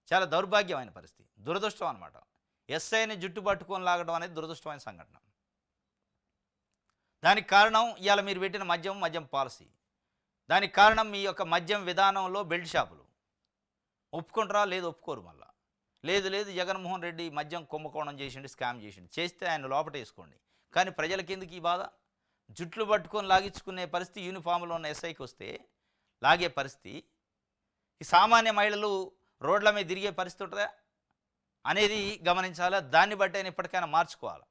చాలా దౌర్భాగ్యమైన పరిస్థితి, దురదృష్టం అనమాట. ఎస్ఐని జుట్టు పట్టుకొని లాగడం అనేది దురదృష్టమైన సంఘటన. దానికి కారణం ఇవాళ మీరు పెట్టిన మద్యం పాలసీ. దానికి కారణం మీ యొక్క మద్యం విధానంలో బెల్ట్ షాపులు. ఒప్పుకుంటారా? లేదు, ఒప్పుకోరు. మళ్ళా లేదు జగన్మోహన్ రెడ్డి మద్యం కుంభకోణం చేసిండు, స్కామ్ చేసిండు, చేస్తే ఆయన లోపట వేసుకోండి. కానీ ప్రజలకి ఎందుకు ఈ బాధ? జుట్లు పట్టుకొని లాగించుకునే పరిస్థితి యూనిఫామ్లో ఉన్న ఎస్ఐకి వస్తే లాగే పరిస్థితి, ఈ సామాన్య మహిళలు రోడ్ల మీద తిరిగే పరిస్థితి ఉంటుందా అనేది గమనించాలి. దాన్ని బట్టి ఆయన ఇప్పటికైనా మార్చుకోవాలి.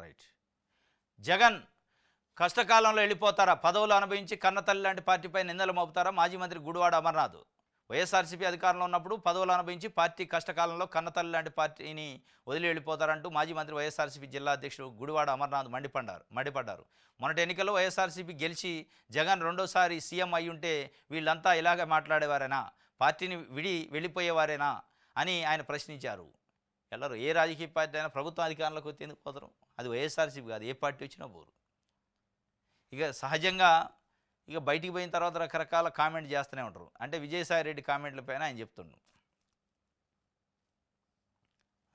రైట్. జగన్ కష్టకాలంలో వెళ్ళిపోతారా? పదవులు అనుభవించి కన్నతల్లి లాంటి పార్టీపై నిందలు మోపుతారా? మాజీ మంత్రి గుడివాడ అమర్నాథ్. వైఎస్ఆర్సీపీ అధికారంలో ఉన్నప్పుడు పదవులు అనుభవించి పార్టీ కష్టకాలంలో కన్నతల్లి లాంటి పార్టీని వదిలి వెళ్ళిపోతారంటూ మాజీ మంత్రి వైఎస్ఆర్సీపీ జిల్లా అధ్యక్షుడు గుడివాడ అమర్నాథ్ మండిపడ్డారు. మొన్నటి ఎన్నికల్లో వైఎస్ఆర్సీపీ గెలిచి జగన్ రెండోసారి సీఎం అయ్యుంటే వీళ్ళంతా ఇలాగే మాట్లాడేవారేనా? పార్టీని వెళ్ళిపోయేవారేనా అని ఆయన ప్రశ్నించారు. ಎಲ್ಲರೂ ఏ రాజకీయ పార్టీ అయినా ప్రభుత్వ అధికారంలోకి వచ్చి ఎందుకు పోతారు? అది వైఎస్ఆర్సీపీ కాదు, ఏ పార్టీ వచ్చినా పోరు. ఇక సహజంగా ఇక బయటికి పోయిన తర్వాత రకరకాల కామెంట్ చేస్తూనే ఉంటారు. అంటే విజయసాయి రెడ్డి కామెంట్ల పైన ఆయన చెప్తుండు.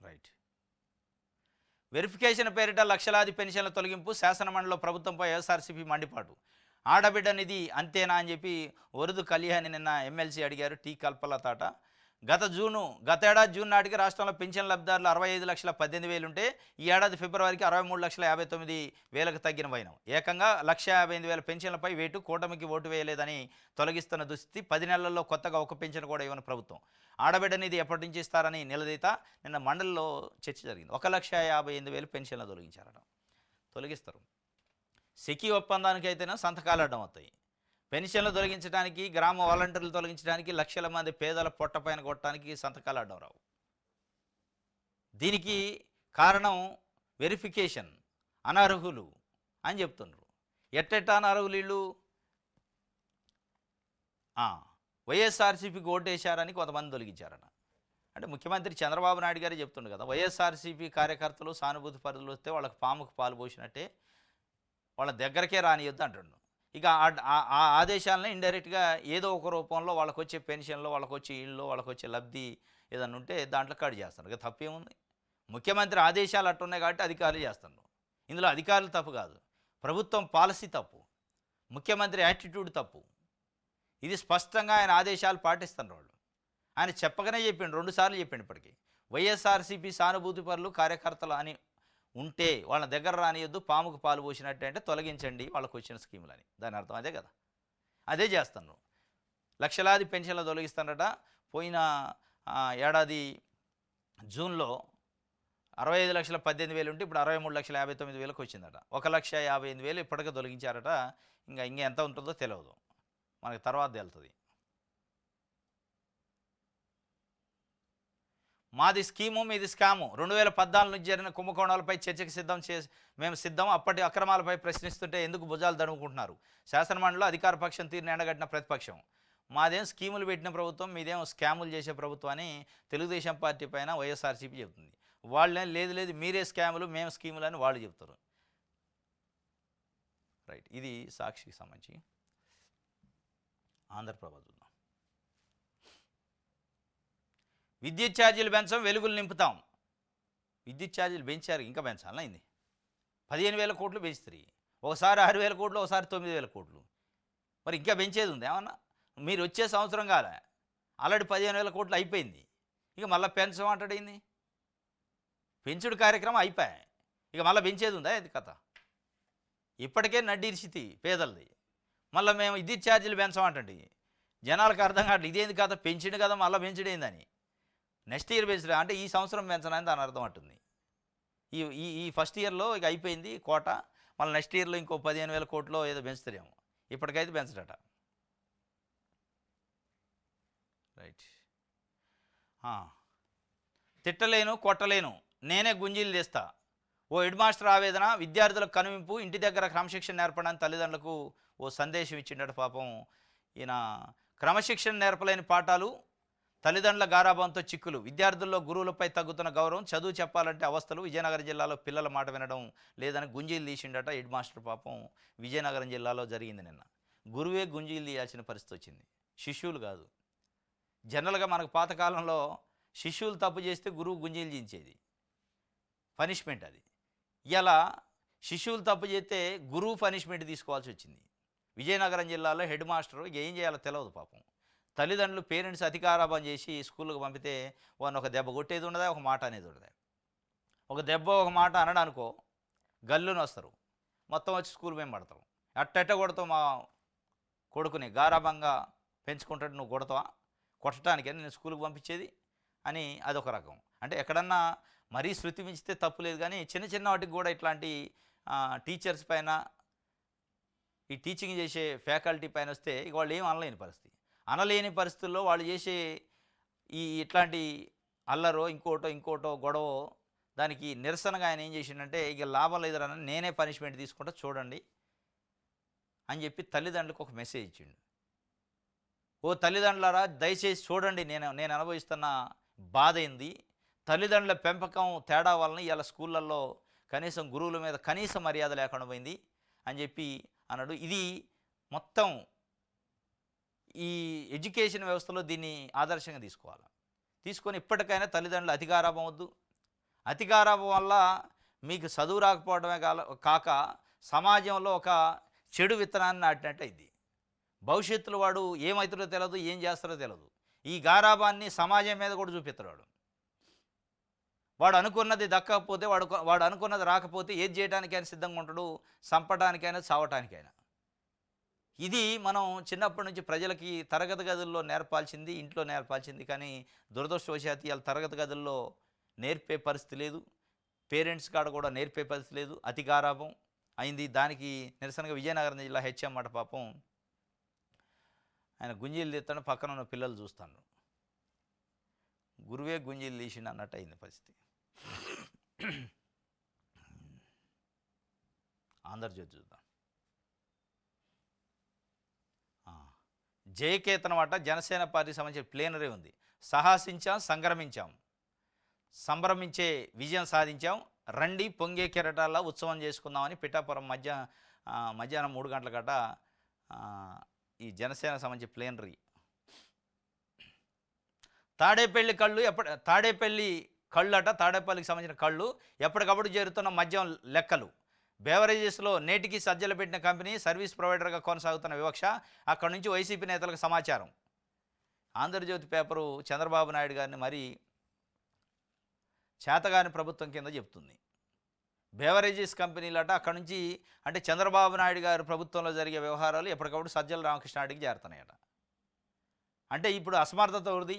రైట్. వెరిఫికేషన్ పేరిట లక్షలాది పెన్షన్ల తొలగింపు, శాసనమండలిలో ప్రభుత్వంపై వైఎస్ఆర్సీపీ మండిపాటు. ఆడబిడ్డ నిధి అంతేనా అని చెప్పి వరుదు కళ్యాణి నిన్న ఎమ్మెల్సీ అడిగారు టీ కల్పలతాట. గత ఏడాది జూన్ నాటికి రాష్ట్రంలో పెన్షన్ లబ్ధిదారులు 65,18,000 ఉంటే ఈ ఏడాది ఫిబ్రవరికి 63,59,000కు తగ్గిన వైనం. ఏకంగా 1,55,000 పెన్షన్లపై వేటు. కూటమికి ఓటు వేయలేదని తొలగిస్తున్న దుస్థితి. 10 నెలల్లో కొత్తగా ఒక పెన్షన్ కూడా ఇవ్వని ప్రభుత్వం. ఆడబిడ్డ నిధి ఎప్పటి నుంచి ఇస్తారని నిలదీత. నిన్న మండలిలో చర్చ జరిగింది. 1,58,000 పెన్షన్లు తొలగిస్తారు. సెకీ ఒప్పందానికి అయితేనే సంతకాలు అడ్డం అవుతాయి. పెన్షన్లు తొలగించడానికి, గ్రామ వాలంటీర్లు తొలగించడానికి, లక్షల మంది పేదల పొట్టపైన కొట్టడానికి సంతకాలు అడ్డం రావు. దీనికి కారణం వెరిఫికేషన్, అనర్హులు అని చెప్తున్నారు. ఎట్టెట్ట అనర్హులు వీళ్ళు? వైఎస్ఆర్సీపీకి ఓటేశారని కొంతమంది తొలగించారట. అంటే ముఖ్యమంత్రి చంద్రబాబు నాయుడు గారే చెప్తుండు కదా, వైఎస్ఆర్సీపీ కార్యకర్తలు సానుభూతి పరులు వస్తే వాళ్ళకి పాముకు పాలు పోసినట్టే, వాళ్ళ దగ్గరకే రానియొద్దు అంటుండు. ఇక ఆ ఆదేశాలను ఇండైరెక్ట్గా ఏదో ఒక రూపంలో వాళ్ళకు వచ్చే పెన్షన్లో, వాళ్ళకు వచ్చే ఇళ్ళు, వాళ్ళకు వచ్చే లబ్ధి ఏదన్నా ఉంటే దాంట్లో కట్ చేస్తారు. ఇక తప్పేముంది? ముఖ్యమంత్రి ఆదేశాలు అట్టున్నాయి కాబట్టి అధికారులు చేస్తున్నారు. ఇందులో అధికారులు తప్పు కాదు, ప్రభుత్వం పాలసీ తప్పు, ముఖ్యమంత్రి యాటిట్యూడ్ తప్పు. ఇది స్పష్టంగా ఆయన ఆదేశాలు పాటిస్తున్నారు. వాళ్ళు ఆయన చెప్పగానే చెప్పిండు, 2 సార్లు చెప్పిండు. ఇప్పటికీ వైఎస్ఆర్సీపీ సానుభూతి పరులు కార్యకర్తలు అని ఉంటే వాళ్ళ దగ్గర రానియొద్దు, పాముకు పాలు పోసినట్టే, అంటే తొలగించండి వాళ్ళకు వచ్చిన స్కీములని. దాని అర్థం అదే కదా, అదే చేస్తాను. లక్షలాది పెన్షన్లు తొలగిస్తారట. పోయిన ఏడాది జూన్లో 65,18,000 ఉంటే ఇప్పుడు 63,59,000కి వచ్చిందట. 1,58,000 ఇప్పటికే తొలగించారట. ఇంకా ఎంత ఉంటుందో తెలియదు, మనకి తర్వాత తెలుస్తుంది. మాది స్కీము మీది స్కాము. 2014 నుంచి జరిగిన కుంభకోణాలపై చర్చకు మేము సిద్ధం. అప్పటి అక్రమాలపై ప్రశ్నిస్తుంటే ఎందుకు భుజాలు దడుముకుంటున్నారు? శాసనమండలిలో అధికార పక్షం తీరుని ఎండగట్టిన ప్రతిపక్షం. మాదేం స్కీములు పెట్టిన ప్రభుత్వం, మీదేం స్కాములు చేసే ప్రభుత్వం అని తెలుగుదేశం పార్టీ పైన వైఎస్ఆర్సీపీ చెబుతుంది. వాళ్ళేం లేదు మీరే స్కాములు మేము స్కీములు అని వాళ్ళు చెప్తారు. రైట్, ఇది సాక్షికి సంబంధించి. ఆంధ్రప్రభ చూద్దాం. విద్యుత్ ఛార్జీలు పెంచాం, వెలుగులు నింపుతాం. విద్యుత్ ఛార్జీలు పెంచారు, ఇంకా పెంచాలా? అయింది 15,000 కోట్లు పెంచుతారు. ఒకసారి 6,000 కోట్లు, ఒకసారి 9,000 కోట్లు. మరి ఇంకా పెంచేది ఉంది ఏమన్నా? మీరు వచ్చే సంవత్సరం కాలే, ఆల్రెడీ 15,000 కోట్లు అయిపోయింది. ఇక మళ్ళీ పెంచమంటాడైంది. పెంచుడు కార్యక్రమం అయిపోయాయి, ఇక మళ్ళీ పెంచేది ఉందా? ఇది కథ. ఇప్పటికే నడ్డిరిచితి పేదలది, మళ్ళీ మేము విద్యుత్ ఛార్జీలు పెంచమంటండి. జనాలకు అర్థం కావట్లేదు, ఇదేంది కథ, పెంచిండు కదా మళ్ళీ పెంచుడేందని. నెక్స్ట్ ఇయర్ పెంచడం అంటే ఈ సంవత్సరం పెంచనని దాని అర్థం అంటుంది. ఈ ఈ ఈ ఫస్ట్ ఇయర్లో ఇక అయిపోయింది కోట, మళ్ళీ నెక్స్ట్ ఇయర్లో ఇంకో 15,000 కోట్లో ఏదో పెంచుతారేమో. ఇప్పటికైతే పెంచడట. రైట్. తిట్టలేను కొట్టలేను, నేనే గుంజీలు తెస్తా. ఓ హెడ్ మాస్టర్ ఆవేదన. విద్యార్థులకు కనువింపు, ఇంటి దగ్గర క్రమశిక్షణ నేర్పడానికి తల్లిదండ్రులకు ఓ సందేశం ఇచ్చిండట. పాపం ఈయన క్రమశిక్షణ నేర్పలేని పాఠాలు, తల్లిదండ్రుల గారాబంతో చిక్కులు, విద్యార్థుల్లో గురువులపై తగ్గుతున్న గౌరవం, చదువు చెప్పాలంటే అవస్థలు. విజయనగరం జిల్లాలో పిల్లల మాట వినడం లేదని గుంజీలు తీసిండట హెడ్ మాస్టర్. పాపం విజయనగరం జిల్లాలో జరిగింది నిన్న. గురువే గుంజీలు తీయాల్సిన పరిస్థితి వచ్చింది, శిష్యులు కాదు. జనరల్గా మనకు పాతకాలంలో శిష్యులు తప్పు చేస్తే గురువు గుంజీలు దించేది, పనిష్మెంట్ అది. ఇలా శిష్యులు తప్పు చేస్తే గురువు పనిష్మెంట్ తీసుకోవాల్సి వచ్చింది. విజయనగరం జిల్లాలో హెడ్ మాస్టర్ ఏం చేయాలో తెలియదు పాపం. తల్లిదండ్రులు పేరెంట్స్ అధికారాభం చేసి స్కూల్కి పంపితే వాడిని ఒక దెబ్బ కొట్టేది ఉండదా, ఒక మాట అనేది ఉండదా. ఒక దెబ్బ ఒక మాట అనడా అనుకో, గల్లుని వస్తారు, మొత్తం వచ్చి స్కూల్ మేము పడతాం. అట్టెట్ట కొడతావు మా కొడుకుని, గారాభంగా పెంచుకుంటాడు, నువ్వు కొడతావా? కొట్టడానికే నేను స్కూల్కి పంపించేది అని అదొక రకం. అంటే ఎక్కడన్నా మరీ శృతి మించితే తప్పు లేదు, కానీ చిన్న చిన్న వాటికి కూడా ఇట్లాంటి టీచర్స్ పైన, ఈ టీచింగ్ చేసే ఫ్యాకల్టీ పైన వస్తే ఇక వాళ్ళు ఏం అనలేని పరిస్థితి. అనలేని పరిస్థితుల్లో వాళ్ళు చేసే ఇట్లాంటి అల్లరో ఇంకోటో గొడవ, దానికి నిరసనగా ఆయన ఏం చేసిండంటే, ఇక లాభం లేదరని నేనే పనిష్మెంట్ తీసుకుంటా చూడండి అని చెప్పి తల్లిదండ్రులకు ఒక మెసేజ్ ఇచ్చిండు. ఓ తల్లిదండ్రులారా, దయచేసి చూడండి, నేను అనుభవిస్తున్న బాధ ఏంది. తల్లిదండ్రుల పెంపకం తేడా వలన ఇవాళ స్కూళ్ళల్లో కనీసం గురువుల మీద కనీస మర్యాద లేకుండా పోయింది అని చెప్పి అన్నాడు. ఇది మొత్తం ఈ ఎడ్యుకేషన్ వ్యవస్థలో దీన్ని ఆదర్శంగా తీసుకొని ఇప్పటికైనా తల్లిదండ్రులు అధికారాభం వద్దు. అధికారాభం వల్ల మీకు చదువు రాకపోవడమే కాక సమాజంలో ఒక చెడు విత్తనాన్ని నాటినట్టు అయింది. భవిష్యత్తులో వాడు ఏమవుతాడో తెలియదు, ఏం చేస్తాడో తెలియదు. ఈ గారాబాన్ని సమాజం మీద కూడా చూపిస్తాడు. వాడు అనుకున్నది దక్కకపోతే, వాడు అనుకున్నది రాకపోతే ఏది చేయడానికైనా సిద్ధంగా ఉంటాడు, చంపడానికైనా చావటానికైనా. ఇది మనం చిన్నప్పటి నుంచి ప్రజలకి తరగతి గదుల్లో నేర్పాల్సింది, ఇంట్లో నేర్పాల్సింది. కానీ దురదృష్టవశాత్తు ఇవాళ తరగతి గదుల్లో నేర్పే పరిస్థితి లేదు, పేరెంట్స్ కాడ కూడా నేర్పే పరిస్థితి లేదు. అతి గారాభం అయింది. దానికి నిరసనగా విజయనగరం జిల్లా హెచ్ఎం మాట పాపం ఆయన గుంజీలు తీస్తాను, పక్కన ఉన్న పిల్లలు చూస్తాను, గురువే గుంజీలు తీసిండు అన్నట్టు అయింది పరిస్థితి. ఆంధ్రజ్యోతి చూద్దాం. జయకేతనం అట జనసేన పార్టీకి సంబంధించిన ప్లేనరీ ఉంది. సాహసించాం, సంభ్రమించే విజయం సాధించాం, రండి పొంగే కెరటాల్లో ఉత్సవం చేసుకుందామని పిఠాపురం మధ్యాహ్నం 3 గంటల గట ఈ జనసేనకు సంబంధించి ప్లేనరీ. తాడేపల్లి కళ్ళు అట, తాడేపల్లికి సంబంధించిన కళ్ళు, ఎప్పటికప్పుడు చేరుతున్న మద్యం లెక్కలు. బేవరేజెస్లో నేటికి సజ్జలు పెట్టిన కంపెనీ సర్వీస్ ప్రొవైడర్గా కొనసాగుతున్న వివక్ష. అక్కడి నుంచి వైసీపీ నేతలకు సమాచారం. ఆంధ్రజ్యోతి పేపరు చంద్రబాబు నాయుడు గారిని మరీ చేతగాని ప్రభుత్వం కింద చెప్తుంది. బేవరేజెస్ కంపెనీలట అక్కడి నుంచి, అంటే చంద్రబాబు నాయుడు గారి ప్రభుత్వంలో జరిగే వ్యవహారాలు ఎప్పటికప్పుడు సజ్జల రామకృష్ణారెడ్డికి చేరుతున్నాయట. అంటే ఇప్పుడు అసమర్థత ఎవరిది?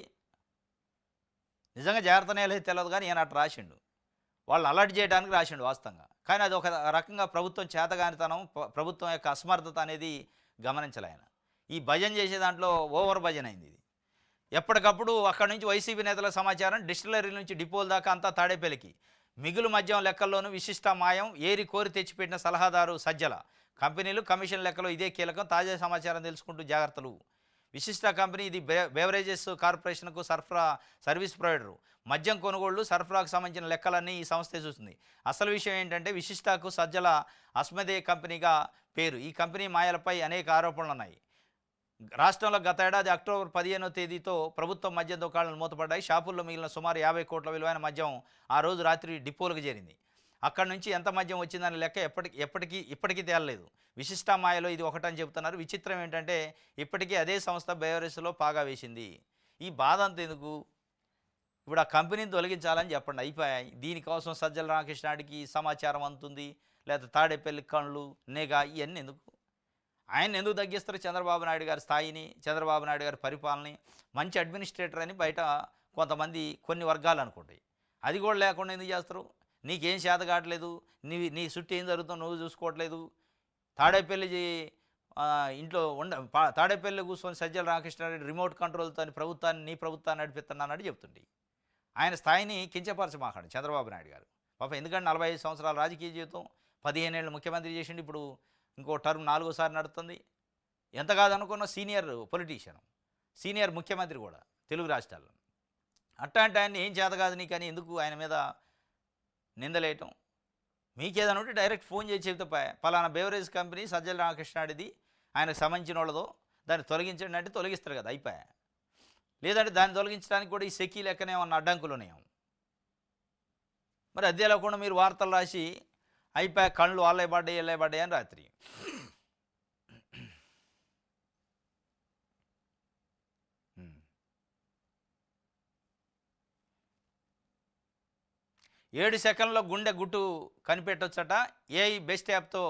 నిజంగా జాగ్రత్తనే లేదు తెలవదు గానీ ఈయన అట్ట రాసిండు. వాళ్ళని అలర్ట్ చేయడానికి రాసిండు వాస్తవంగా. కానీ అది ఒక రకంగా ప్రభుత్వం చేతగానితనం, ప్రభుత్వం యొక్క అసమర్థత అనేది గమనించలే ఆయన. ఈ భజన చేసే దాంట్లో ఓవర్ భజన అయిందిది. ఎప్పటికప్పుడు అక్కడి నుంచి వైసీపీ నేతల సమాచారం డిస్టిలరీ నుంచి డిపోల దాకా అంతా తాడేపల్లికి. మిగులు మద్యం లెక్కల్లోనూ విశిష్ట మాయం, ఏరి కోరి తెచ్చిపెట్టిన సలహాదారు సజ్జల. కంపెనీలు, కమిషన్ లెక్కలో ఇదే కీలకం. తాజా సమాచారం తెలుసుకుంటూ జాగ్రత్తలు. విశిష్ట కంపెనీ ఇది బెవరేజెస్ కార్పొరేషన్కు సరఫరా సర్వీస్ ప్రొవైడరు. మద్యం కొనుగోళ్లు, సరఫరాకు సంబంధించిన లెక్కలన్నీ ఈ సంస్థే చూస్తుంది. అసలు విషయం ఏంటంటే విశిష్టకు సజ్జల అస్మదే కంపెనీగా పేరు. ఈ కంపెనీ మాయలపై అనేక ఆరోపణలున్నాయి. రాష్ట్రంలో గత ఏడాది అక్టోబర్ 15వ తేదీతో ప్రభుత్వం మద్యం దుకాణాలు మూతపడ్డాయి. షాపుల్లో మిగిలిన సుమారు 50 కోట్ల విలువైన మద్యం ఆ రోజు రాత్రి డిపోలకు చేరింది. అక్కడి నుంచి ఎంత మద్యం వచ్చిందనే లెక్క ఇప్పటికీ తేలలేదు. విశిష్ట మాయలో ఇది ఒకటని చెబుతున్నారు. విచిత్రం ఏంటంటే ఇప్పటికీ అదే సంస్థ బెవరేజ్లో పాగా వేసింది. ఈ బాధ అంత ఎందుకు? ఇప్పుడు ఆ కంపెనీని తొలగించాలని చెప్పండి, అయిపోయాయి. దీనికోసం సజ్జల రామకృష్ణాడికి సమాచారం అందుతుంది, లేకపోతే తాడేపల్లి కళ్ళు నిఘా ఇవన్నీ ఎందుకు? ఆయన ఎందుకు తగ్గిస్తారు చంద్రబాబు నాయుడు గారి స్థాయిని, చంద్రబాబు నాయుడు గారి పరిపాలనని? మంచి అడ్మినిస్ట్రేటర్ అని బయట కొంతమంది కొన్ని వర్గాలు అనుకుంటాయి. అది కూడా లేకుండా ఎందుకు చేస్తారు? నీకేం చేత కావట్లేదు, నీ చుట్టూ ఏం జరుగుతుందో నువ్వు చూసుకోవట్లేదు. తాడేపల్లి ఇంట్లో తాడేపల్లి కూర్చొని సజ్జల రామకృష్ణారెడ్డి రిమోట్ కంట్రోల్తో నీ ప్రభుత్వాన్ని నడిపిస్తున్నానని చెప్తుండే. ఆయన స్థాయిని కించపరచమాకండి చంద్రబాబు నాయుడు గారు. పాపం ఎందుకంటే 45 సంవత్సరాల రాజకీయ జీవితం, 15 ఏళ్ళు ముఖ్యమంత్రి చేసిండు. ఇప్పుడు ఇంకో టర్మ్ 4వసారి నడుస్తుంది. ఎంత కాదనుకున్న సీనియర్ పొలిటీషియన్, సీనియర్ ముఖ్యమంత్రి కూడా తెలుగు రాష్ట్రాల్లో. అట్లాంటి ఆయన్ని ఏం చేత కాదు నీకని ఎందుకు ఆయన మీద నిందలేయటం? మీకేదైనా ఉంటే డైరెక్ట్ ఫోన్ చేసి చెబితే పలానా బెవరేజ్ కంపెనీ సజ్జల రామకృష్ణాడిది, ఆయనకు సంబంధించిన వాళ్ళదో, దాన్ని తొలగించండి అంటే తొలగిస్తారు కదా, అయిపోయా. లేదంటే దాన్ని తొలగించడానికి కూడా ఈ సెకీ లెక్కనే ఉన్న అడ్డంకులు ఉన్నాయేమో. మరి అదే లేకుండా మీరు వార్తలు రాసి అయిపోయా, కళ్ళు వాళ్ళే పడ్డాయి అని రాత్రి. 7 సెకండ్లో గుండె గుట్టు కనిపెట్టొచ్చట. ఏఐ బెస్ట్ యాప్తో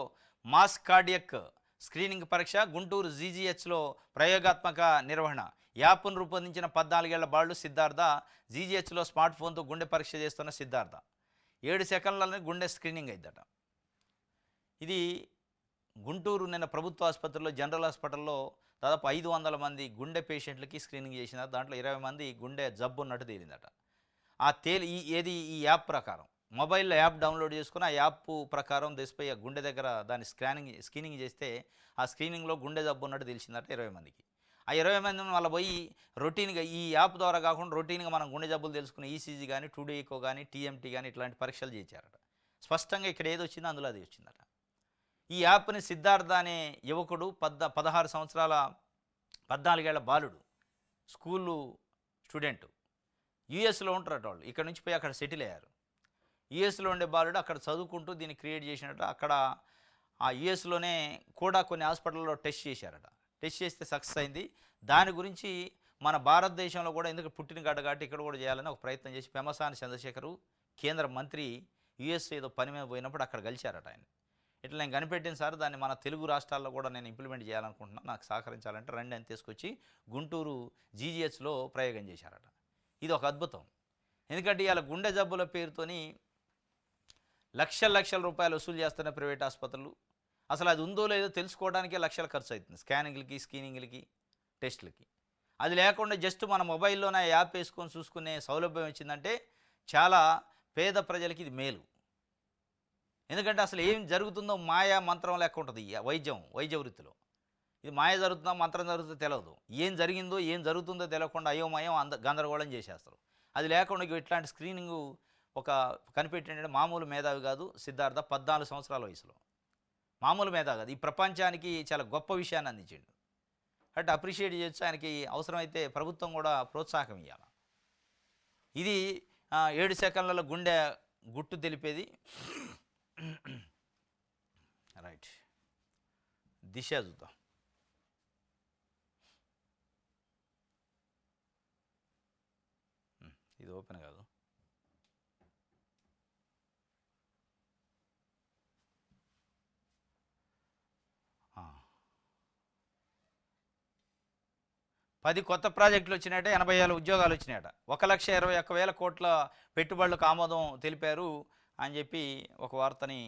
మాస్ కార్డియక్ స్క్రీనింగ్ పరీక్ష. గుంటూరు జీజీహెచ్లో ప్రయోగాత్మక నిర్వహణ. యాప్ను రూపొందించిన 14 ఏళ్ల బాలుడు సిద్ధార్థ. జీజీహెచ్లో స్మార్ట్ ఫోన్తో గుండె పరీక్ష చేస్తున్న సిద్ధార్థ. 7 సెకండ్లలోనే గుండె స్క్రీనింగ్ అయిందట. ఇది గుంటూరు నిన్న ప్రభుత్వ ఆసుపత్రిలో, జనరల్ హాస్పిటల్లో దాదాపు 500 మంది గుండె పేషెంట్లకి స్క్రీనింగ్ చేసినారు. దాంట్లో 20 మంది గుండె జబ్బు ఉన్నట్టు తేలిందట. ఈ యాప్ ప్రకారం మొబైల్లో యాప్ డౌన్లోడ్ చేసుకుని ఆ యాప్ ప్రకారం దేశపై గుండె దగ్గర దాన్ని స్క్రీనింగ్ చేస్తే ఆ స్క్రీనింగ్లో గుండె జబ్బు ఉన్నట్టు తెలిసిందట 20 మందికి. ఆ 20 మంది వాళ్ళ పోయి రొటీన్గా ఈ యాప్ ద్వారా కాకుండా రొటీన్గా మనం గుండె జబ్బులు తెలుసుకుని ఈసీజీ కానీ, 2D ఈకో కానీ, టీఎంటీ కానీ ఇట్లాంటి పరీక్షలు చేశారట. స్పష్టంగా ఇక్కడ ఏది వచ్చిందో అందులో అది వచ్చిందట. ఈ యాప్ని సిద్ధార్థ అనే యువకుడు 16 సంవత్సరాల 14 ఏళ్ల బాలుడు, స్కూలు స్టూడెంటు, యూఎస్లో ఉంటారట వాళ్ళు. ఇక్కడ నుంచి పోయి అక్కడ సెటిల్ అయ్యారు. యూఎస్లో ఉండే బాలుడు అక్కడ చదువుకుంటూ దీన్ని క్రియేట్ చేసినట్టు. అక్కడ ఆ యూఎస్లోనే కూడా కొన్ని హాస్పిటల్లో టెస్ట్ చేశారట. టెస్ట్ చేస్తే సక్సెస్ అయింది. దాని గురించి మన భారతదేశంలో కూడా ఎందుకు పుట్టిన గడ్డ కాబట్టి ఇక్కడ కూడా చేయాలని ఒక ప్రయత్నం చేసి పెమ్మసాని చంద్రశేఖరు కేంద్ర మంత్రి యూఎస్ ఏదో పని మీద పోయినప్పుడు అక్కడ కలిశారట ఆయన. ఇట్లా నేను కనిపెట్టిన సార్, దాన్ని మన తెలుగు రాష్ట్రాల్లో కూడా నేను ఇంప్లిమెంట్ చేయాలనుకుంటున్నాను, నాకు సహకరించాలంటే రండి అని తీసుకొచ్చి గుంటూరు జీజీహెచ్లో ప్రయోగం చేశారట. ఇది ఒక అద్భుతం. ఎందుకంటే ఇవాళ గుండె జబ్బుల పేరుతోని లక్షల రూపాయలు వసూలు చేస్తున్న ప్రైవేట్ ఆసుపత్రులు. అసలు అది ఉందో లేదో తెలుసుకోవడానికే లక్షలు ఖర్చు అవుతుంది, స్కానింగ్లకి, స్క్రీనింగ్లకి, టెస్టులకి. అది లేకుండా జస్ట్ మన మొబైల్లోనే యాప్ వేసుకొని చూసుకునే సౌలభ్యం వచ్చిందంటే చాలా పేద ప్రజలకి ఇది మేలు. ఎందుకంటే అసలు ఏం జరుగుతుందో మాయా మంత్రం లెక్క ఉంటుంది వైద్య వృత్తిలో. ఇది మాయ జరుగుతుందో మంత్రం జరుగుతుందో తెలియదు. ఏం జరిగిందో ఏం జరుగుతుందో తెలియకుండా అయోమయం గందరగోళం చేసేస్తారు. అది లేకుండా ఇట్లాంటి స్క్రీనింగు ఒక కనిపెట్టిండే మామూలు మేధావి కాదు సిద్ధార్థ. 14 సంవత్సరాల వయసులో మామూలు మేధావి కాదు, ఈ ప్రపంచానికి చాలా గొప్ప విషయాన్ని అందించిండు. అంటే అప్రిషియేట్ చేయొచ్చు. ఆయనకి అవసరమైతే ప్రభుత్వం కూడా ప్రోత్సాహం ఇవ్వాలి. ఇది 7 సెకండ్లలో గుండె గుట్టు తెలిపేది. రైట్, దిశ చూద్దాం. ఇది ఓపెన్ కాదు. 10 కొత్త ప్రాజెక్టులు వచ్చినాయట, 80,000 ఉద్యోగాలు వచ్చినాయట, 1,21,000 కోట్ల పెట్టుబడులకు ఆమోదం తెలిపారు అని చెప్పి ఒక వార్తని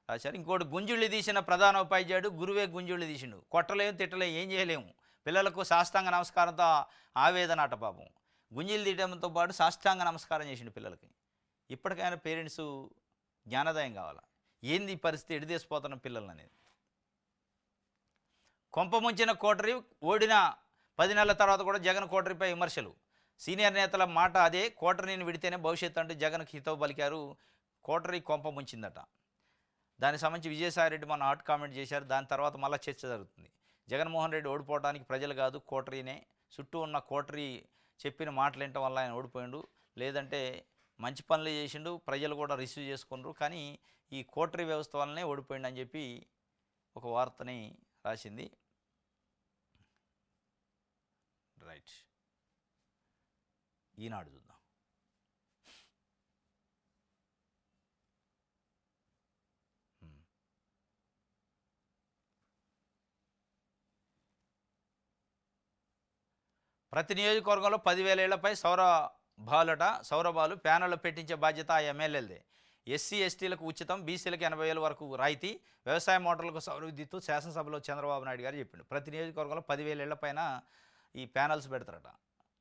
రాశారు. ఇంకోటి, గుంజుళ్ళు తీసిన ప్రధాన ఉపాధ్యాయుడు గురువే గుంజుళ్ళు తీసిండు, కొట్టలేము తిట్టలేము ఏం చేయలేము, పిల్లలకు సాష్టాంగ నమస్కారంతో ఆవేదన అట పాపం. గుంజీలు తీయడంతో పాటు సాష్టాంగ నమస్కారం చేసిండు పిల్లలకి. ఇప్పటికైనా పేరెంట్స్ జ్ఞానోదయం కావాలా, ఏంది ఈ పరిస్థితి, ఎడిదేసిపోతున్న పిల్లలు అనేది. కొంప ముంచిన కోటరీ, ఓడిన 10 నెలల తర్వాత కూడా జగన్ కోటరీపై విమర్శలు. సీనియర్ నేతల మాట అదే, కోటరీని విడితేనే భవిష్యత్తు అంటూ జగన్కి హితవు పలికారు. కోటరీ కొంప ముంచిందట. దానికి సంబంధించి విజయసాయిరెడ్డి మన హాట్ కామెంట్ చేశారు. దాని తర్వాత మళ్ళీ చర్చ జరుగుతుంది. జగన్మోహన్ రెడ్డి ఓడిపోవడానికి ప్రజలు కాదు కోటరీనే, చుట్టూ ఉన్న కోటరీ చెప్పిన మాటలు వినటం వల్ల ఆయన ఓడిపోయిండు, లేదంటే మంచి పనులు చేసిండు, ప్రజలు కూడా రిసీవ్ చేసుకున్నారు, కానీ ఈ కోటరీ వ్యవస్థ వల్లనే ఓడిపోయిండు అని చెప్పి ఒక వార్తని రాసింది. రైట్, ఈనాడు చూద్దాం. ప్రతి నియోజకవర్గంలో 10,000 ఏళ్లపై సౌరబాలు ప్యానెల్లో పెట్టించే బాధ్యత ఆ ఎమ్మెల్యేలదే. ఎస్సీ ఎస్టీలకు ఉచితం, బీసీలకు 80,000 వరకు రాయితీ, వ్యవసాయ మోటార్లకు సౌర విద్యుత్తు శాసనసభలో చంద్రబాబు నాయుడు గారు చెప్పిండు. ప్రతి నియోజకవర్గంలో 10,000 ఏళ్ల పైన ఈ ప్యానల్స్ పెడతారట,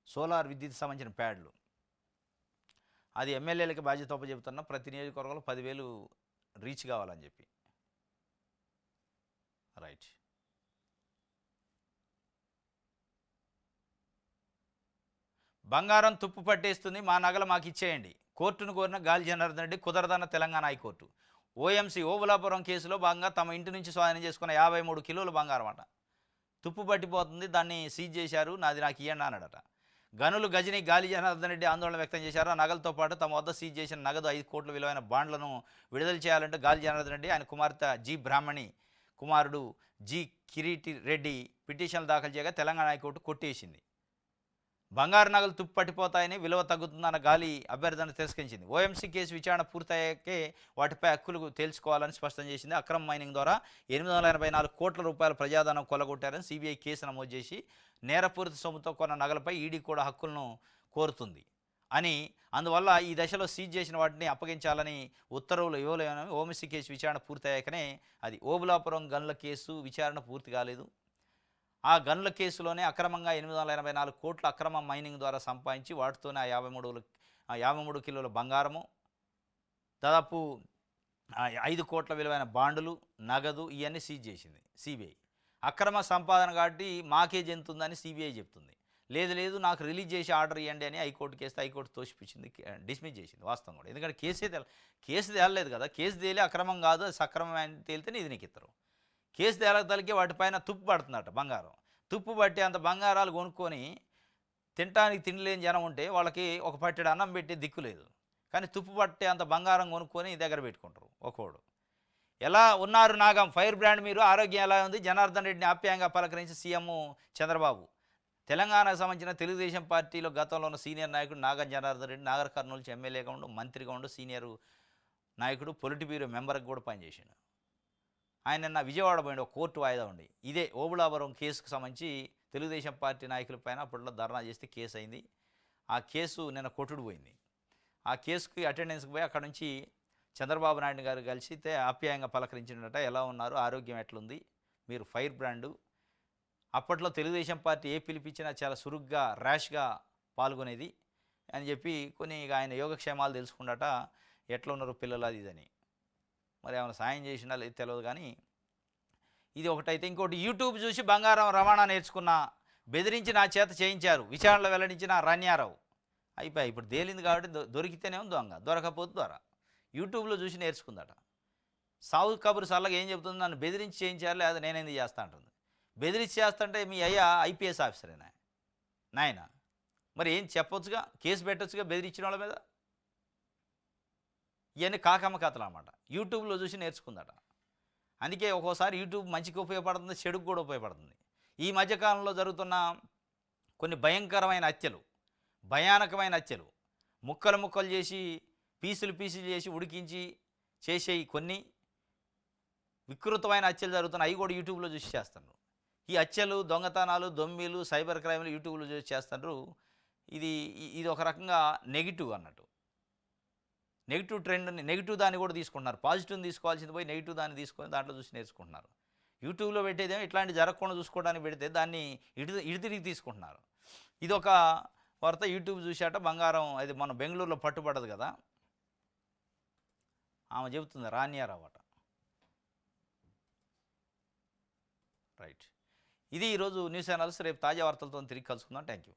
సోలార్ విద్యుత్ సంబంధించిన ప్యాడ్లు. అది ఎమ్మెల్యేలకి బాధ్యత చెబుతున్నా, ప్రతి నియోజకవర్గంలో 10,000 రీచ్ కావాలని చెప్పి. రైట్, బంగారం తుప్పు పట్టేస్తుంది, మా నగలు మాకు ఇచ్చేయండి, కోర్టును కోరిన గాలి జనార్దన్ రెడ్డి, కుదరదన్న తెలంగాణ హైకోర్టు. ఓఎంసీ ఓబులాపురం కేసులో భాగంగా తమ ఇంటి నుంచి స్వాధీనం చేసుకున్న 53 కిలోల బంగారం అట తుప్పు పట్టిపోతుంది, దాన్ని సీజ్ చేశారు, నాకు ఇయ్యండి అన్నాడట. గనులు గజని గాలి జనార్దన్ రెడ్డి ఆందోళన వ్యక్తం చేశారు. ఆ నగలతో పాటు తమ వద్ద సీజ్ చేసిన నగదు 5 కోట్ల విలువైన బాండ్లను విడుదల చేయాలంటే గాలి జనార్దన్ రెడ్డి, ఆయన కుమార్తె జి బ్రాహ్మణి కుమారుడు జి కిరీటి రెడ్డి పిటిషన్లు దాఖలు చేయగా తెలంగాణ హైకోర్టు కొట్టేసింది. బంగారు నగలు తుప్పు పట్టిపోతాయని, విలువ తగ్గుతుందన్న గాలి అభ్యర్థన తిరస్కరించింది. ఓఎంసీ కేసు విచారణ పూర్తయ్యాకే వాటిపై హక్కులు తేల్చుకోవాలని స్పష్టం చేసింది. అక్రమ మైనింగ్ ద్వారా 884 కోట్ల రూపాయల ప్రజాధనం కొల్లగొట్టారని సిబిఐ కేసు నమోదు చేసి నేరపూరిత సొమ్ముతో కొన్న నగలపై ఈడీ కూడా హక్కులను కోరుతుంది అని, అందువల్ల ఈ దశలో సీజ్ చేసిన వాటిని అప్పగించాలని ఉత్తర్వులు ఇవ్వలేమని ఓఎంసీ కేసు విచారణ పూర్తయ్యాకనే అది. ఓబులాపురం గన్ల కేసు విచారణ పూర్తి కాలేదు. ఆ గన్ల కేసులోనే అక్రమంగా 884 కోట్ల అక్రమ మైనింగ్ ద్వారా సంపాదించి వాటితోనే ఆ 53 కిలోల బంగారము, దాదాపు 5 కోట్ల విలువైన బాండులు, నగదు ఇవన్నీ సీజ్ చేసింది సిబిఐ. అక్రమ సంపాదన కాబట్టి మాకే చెందుతుందని సిబిఐ చెప్తుంది. లేదు నాకు రిలీజ్ చేసి ఆర్డర్ ఇవ్వండి అని హైకోర్టు కేస్తే హైకోర్టు తోసిపించింది, డిస్మిస్ చేసింది. వాస్తవం కూడా, ఎందుకంటే కేసు తేలలేదు కదా, కేసు తేలి అక్రమం కాదు అది సక్రమం అని తేలితేనే ఇది నీకు ఇస్తారు. కేసు తేలతలకి వాటిపైన తుప్పు పడుతుందట బంగారం. తుప్పు పట్టి అంత బంగారాలు కొనుక్కొని తినడానికి తినలేని జనం ఉంటే వాళ్ళకి ఒక పట్టెడు అన్నం పెట్టి దిక్కు లేదు, కానీ తుప్పు పట్టే అంత బంగారం కొనుక్కొని దగ్గర పెట్టుకుంటారు ఒక్కోడు. ఎలా ఉన్నారు నాగం, ఫైర్ బ్రాండ్ మీరు, ఆరోగ్యం ఎలా ఉంది? జనార్దన్ రెడ్డిని ఆప్యాయంగా పలకరించి సీఎం చంద్రబాబు. తెలంగాణకు సంబంధించిన తెలుగుదేశం పార్టీలో గతంలో ఉన్న సీనియర్ నాయకుడు నాగం జనార్దన్ రెడ్డి నాగర్ కర్నూలు నుంచి ఎమ్మెల్యేగా ఉండు, మంత్రిగా ఉండు, సీనియర్ నాయకుడు, పొలిట్ బ్యూరో మెంబర్కి కూడా పనిచేసాడు. ఆయన నిన్న విజయవాడ పోయింది, ఒక కోర్టు వాయిదా ఉండి. ఇదే ఓబులాపురం కేసుకు సంబంధించి తెలుగుదేశం పార్టీ నాయకుల పైన అప్పట్లో ధర్నా చేస్తే కేసు అయింది. ఆ కేసు నిన్న కొట్టుడు పోయింది. ఆ కేసుకి అటెండెన్స్కి పోయి అక్కడ నుంచి చంద్రబాబు నాయుడు గారు కలిసితే ఆప్యాయంగా పలకరించినట. ఎలా ఉన్నారు, ఆరోగ్యం ఎట్లుంది, మీరు ఫైర్ బ్రాండు. అప్పట్లో తెలుగుదేశం పార్టీ ఏ పిలిపించినా చాలా సురుగ్గా ర్యాష్గా పాల్గొనేది అని చెప్పి కొన్ని ఆయన యోగక్షేమాలు తెలుసుకున్నట. ఎట్లా ఉన్నారు పిల్లలు అది ఇదని, మరి ఏమైనా సాయం చేసినా లేదు తెలియదు, కానీ ఇది ఒకటైతే. ఇంకోటి, యూట్యూబ్ చూసి బంగారం రవాణా నేర్చుకున్న, బెదిరించి నా చేత చేయించారు, విచారణలో వెల్లడించిన రన్యారావు. అయిపోయి ఇప్పుడు తేలింది కాబట్టి దొరికితేనేమో దొంగ, దొరకపోతే దొర. యూట్యూబ్లో చూసి నేర్చుకుందట. సావు కబురు సల్లగా ఏం చెబుతుంది, నన్ను బెదిరించి చేయించారు, లేదా నేనేంది చేస్తా అంటుంది. బెదిరించి చేస్తుంటే మీ అయ్యా ఐపీఎస్ ఆఫీసరేనా నాయన, మరి ఏం చెప్పొచ్చుగా, కేసు పెట్టొచ్చుగా బెదిరించిన వాళ్ళ మీద. ఇవన్నీ కాకమ్మ కథలు అన్నమాట. యూట్యూబ్లో చూసి నేర్చుకుందట. అందుకే ఒక్కోసారి యూట్యూబ్ మంచికి ఉపయోగపడుతుంది, చెడుకు కూడా ఉపయోగపడుతుంది. ఈ మధ్యకాలంలో జరుగుతున్న కొన్ని భయంకరమైన హత్యలు, భయానకమైన హత్యలు, ముక్కలు చేసి పీసులు చేసి ఉడికించి చేసేవి కొన్ని వికృతమైన హత్యలు జరుగుతున్నాయి. అవి కూడా యూట్యూబ్లో చూసి చేస్తున్నారు. ఈ హత్యలు, దొంగతనాలు, దొమ్మిలు, సైబర్ క్రైమ్‌లు యూట్యూబ్‌లో చూసి చేస్తుండ్రు. ఇది ఇది ఒక రకంగా నెగెటివ్ అన్నట్టు. నెగెటివ్ ట్రెండ్‌ని నెగెటివ్ దాన్ని కూడా తీసుకుంటున్నారు. పాజిటివ్‌ని తీసుకోవాల్సింది పోయి నెగెటివ్ దాన్ని తీసుకొని దాంట్లో చూసి నేర్చుకుంటున్నారు. యూట్యూబ్‌లో పెట్టేదేమో ఇట్లాంటివి జరగకుండా చూసుకోవడానికి పెడితే దాన్ని ఇటు తిరిగి తీసుకుంటున్నారు. ఇదొక వార్త. యూట్యూబ్ చూశాట బంగారం అది మన బెంగుళూరులో పట్టుబడ్డది కదా! ఆమె చెబుతుంది రానియారావు అట. రైట్. ఇది ఈరోజు న్యూస్ ఛానల్స్. రేపు తాజా వార్తలతో తిరిగి కలుసుకుందాం. Thank you.